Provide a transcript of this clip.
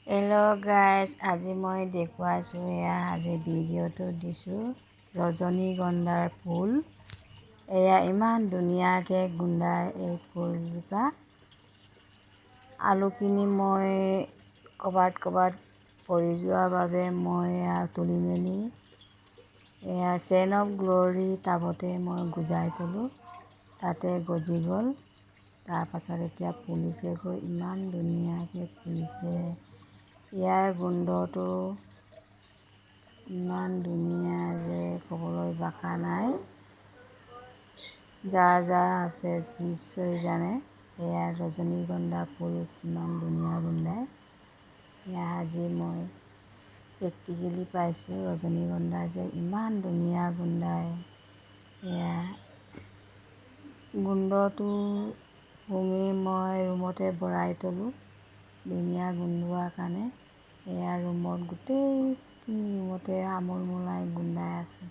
Hello' guys, আজি মই দেখুৱাইছোঁ এয়া আজি ভিডিঅ'টো দিছোঁ ৰজনীগন্ধাৰ ফুল। এয়া ইমান ধুনীয়াকৈ গোন্ধায় এই ফুলজোপা। আলুখিনি মই ক'ৰবাত পৰি যোৱাৰ বাবে মই এয়া তুলি মেলি এয়া চেইন অফ গ্ল'ৰী টাবতে মই গুজাই থ'লোঁ, তাতে গজি গ'ল। তাৰপাছত এতিয়া ফুলিছেগৈ, ইমান ধুনীয়াকৈ ফুলিছে। ইয়াৰ গোন্ধটো ইমান ধুনীয়া যে ক'বলৈ ভাষা নাই। যাৰ আছে নিশ্চয় জানে এয়া ৰজনীগন্ধা ফুল কিমান ধুনীয়া গোন্ধায়। এয়া আজি মই প্ৰেক্টিকেলি পাইছোঁ ৰজনীগন্ধা যে ইমান ধুনীয়া গোন্ধায়। এয়া গোন্ধটো শুঙি মই ৰুমতে ভৰাই থ'লোঁ, ধুনীয়া গোন্ধোৱাৰ কাৰণে। এয়া ৰুমত গোটেইখিনি ৰুমতে আমোলমোলাই গোন্ধাই আছে।